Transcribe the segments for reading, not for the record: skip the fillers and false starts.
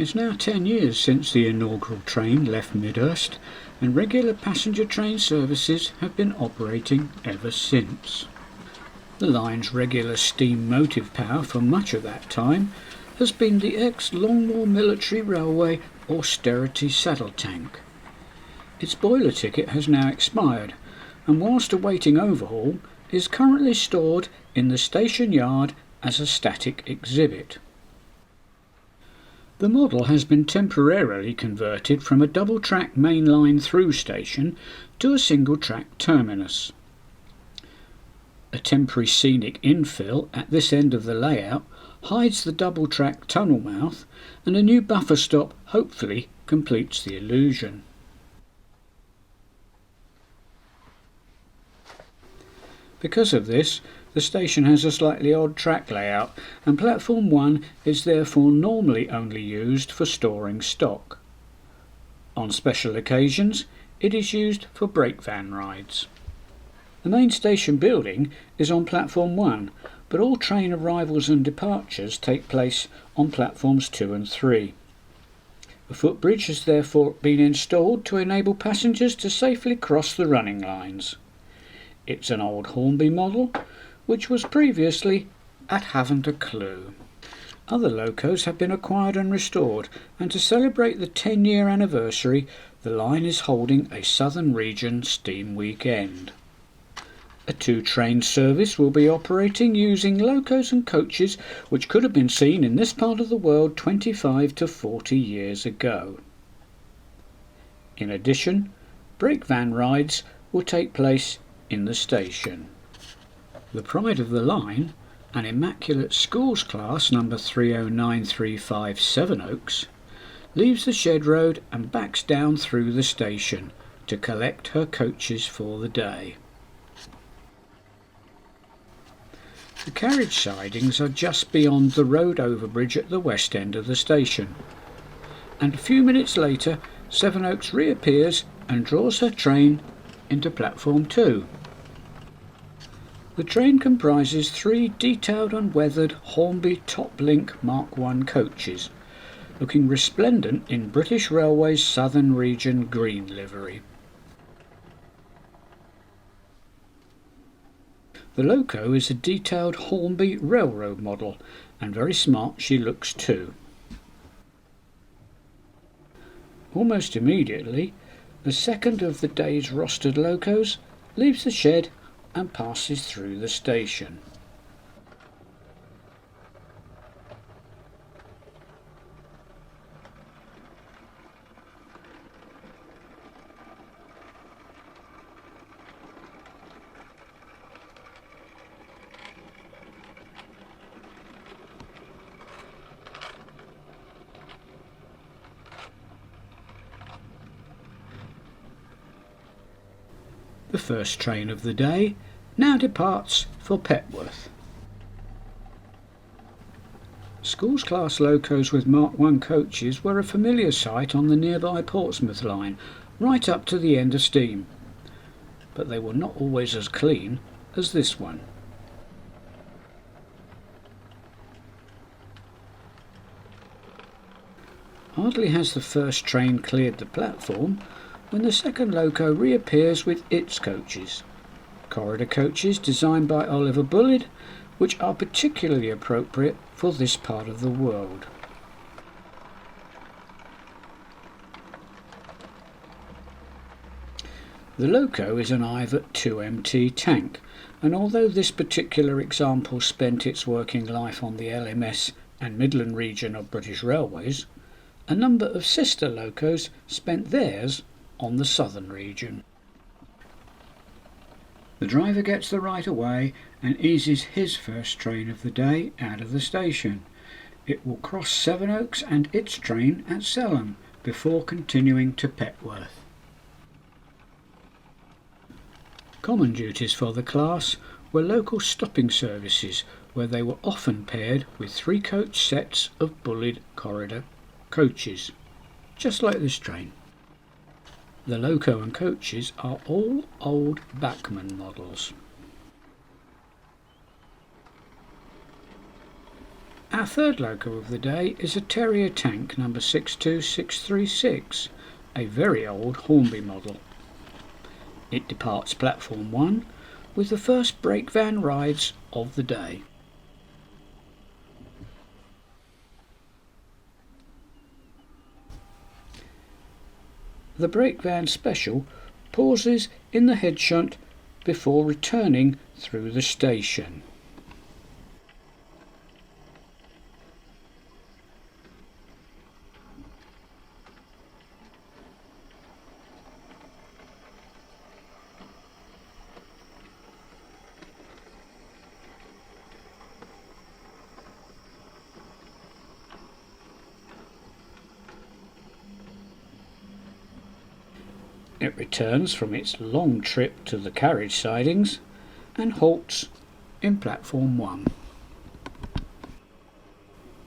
It's now 10 years since the inaugural train left Midderst, and regular passenger train services have been operating ever since. The line's regular steam motive power for much of that time has been the ex-Longmoor Military Railway austerity saddle tank. Its boiler ticket has now expired, and whilst awaiting overhaul is currently stored in the station yard as a static exhibit. The model has been temporarily converted from a double-track mainline through station to a single-track terminus. A temporary scenic infill at this end of the layout hides the double-track tunnel mouth, and a new buffer stop hopefully completes the illusion. Because of this, the station has a slightly odd track layout, and Platform 1 is therefore normally only used for storing stock. On special occasions, it is used for brake van rides. The main station building is on Platform 1, but all train arrivals and departures take place on Platforms 2 and 3. A footbridge has therefore been installed to enable passengers to safely cross the running lines. It's an old Hornby model, which was previously at Haven't a Clue. Other locos have been acquired and restored, and to celebrate the 10-year anniversary, the line is holding a Southern Region Steam Weekend. A 2-train service will be operating using locos and coaches which could have been seen in this part of the world 25 to 40 years ago. In addition, brake van rides will take place in the station. The pride of the line, an immaculate schools class number 30935 Sevenoaks, leaves the Shed Road and backs down through the station to collect her coaches for the day. The carriage sidings are just beyond the road overbridge at the west end of the station, and a few minutes later Sevenoaks reappears and draws her train into Platform 2. The train comprises 3 detailed and weathered Hornby Top Link Mark I coaches, looking resplendent in British Railways Southern Region green livery. The loco is a detailed Hornby railroad model, and very smart she looks too. Almost immediately, the second of the day's rostered locos leaves the shed and passes through the station. The first train of the day now departs for Petworth. Schools class locos with Mark I coaches were a familiar sight on the nearby Portsmouth line, right up to the end of steam, but they were not always as clean as this one. Hardly has the first train cleared the platform when the second loco reappears with its coaches, corridor coaches designed by Oliver Bullard, which are particularly appropriate for this part of the world. The loco is an Ivat 2MT tank, and although this particular example spent its working life on the LMS and Midland region of British Railways, a number of sister locos spent theirs on the southern region. The driver gets the right of way and eases his first train of the day out of the station. It will cross Sevenoaks and its train at Selham before continuing to Petworth. Common duties for the class were local stopping services, where they were often paired with 3-coach sets of Bullard corridor coaches, just like this train. The loco and coaches are all old Bachmann models. Our third loco of the day is a Terrier Tank number 62636, a very old Hornby model. It departs platform 1 with the first brake van rides of the day. The brake van special pauses in the head shunt before returning through the station. It returns from its long trip to the carriage sidings and halts in platform 1.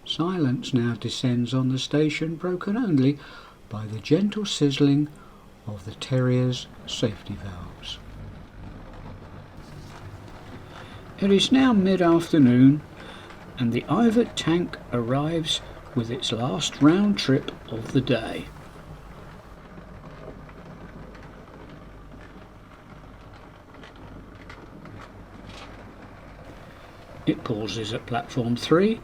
Silence now descends on the station, broken only by the gentle sizzling of the terrier's safety valves. It is now mid-afternoon and the Ivet tank arrives with its last round trip of the day. It pauses at platform 3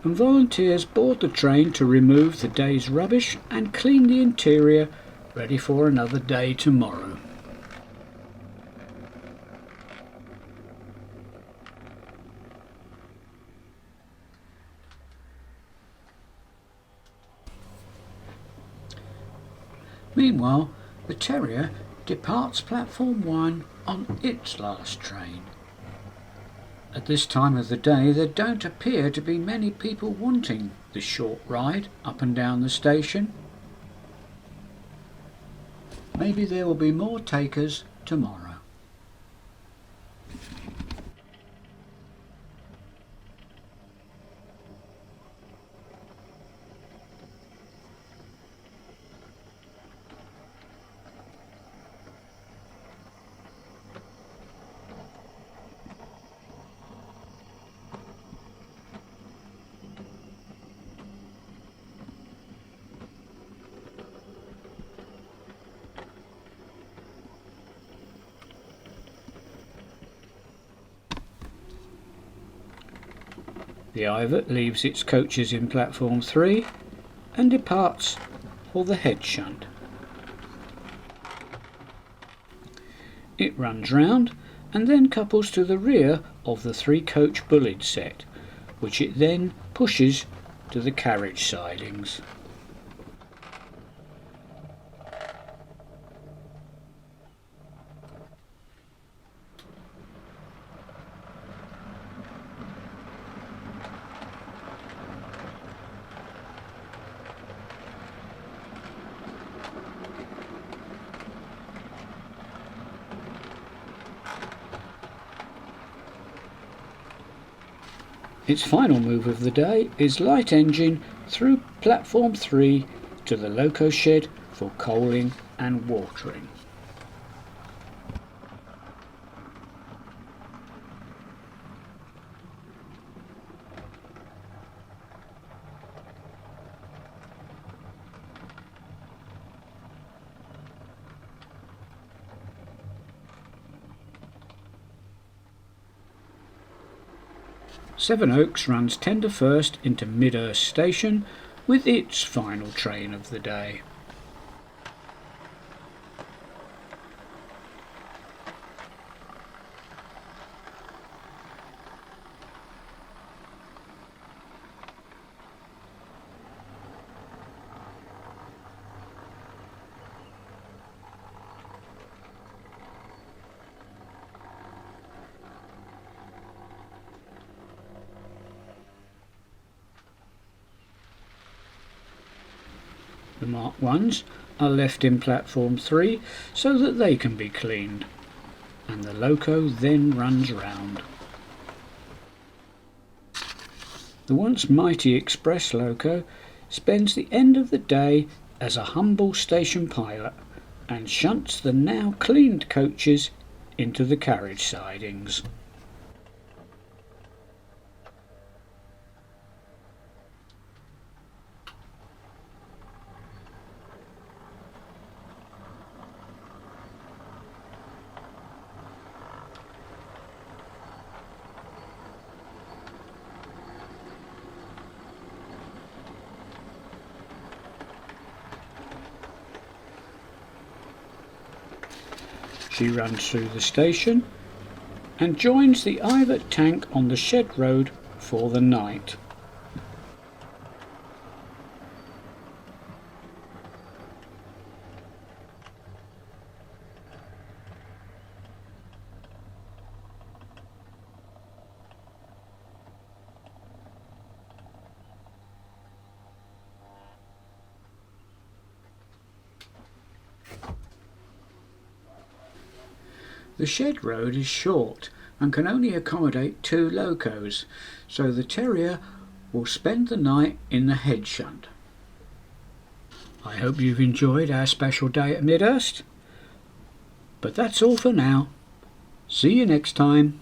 and volunteers board the train to remove the day's rubbish and clean the interior, ready for another day tomorrow. Meanwhile, the Terrier departs platform 1 on its last train. At this time of the day there don't appear to be many people wanting this short ride up and down the station. Maybe there will be more takers tomorrow. The Ivet leaves its coaches in platform 3 and departs for the head shunt. It runs round and then couples to the rear of the 3-coach bullied set, which it then pushes to the carriage sidings. Its final move of the day is light engine through platform 3 to the loco shed for coaling and watering. Sevenoaks runs tender first into Midderst station with its final train of the day. The marked ones are left in platform 3 so that they can be cleaned, and the loco then runs round. The once mighty express loco spends the end of the day as a humble station pilot and shunts the now cleaned coaches into the carriage sidings. She runs through the station and joins the Ivet tank on the Shed Road for the night. The Shed Road is short and can only accommodate 2 locos, so the terrier will spend the night in the head shunt. I hope you've enjoyed our special day at Midderst, but that's all for now. See you next time.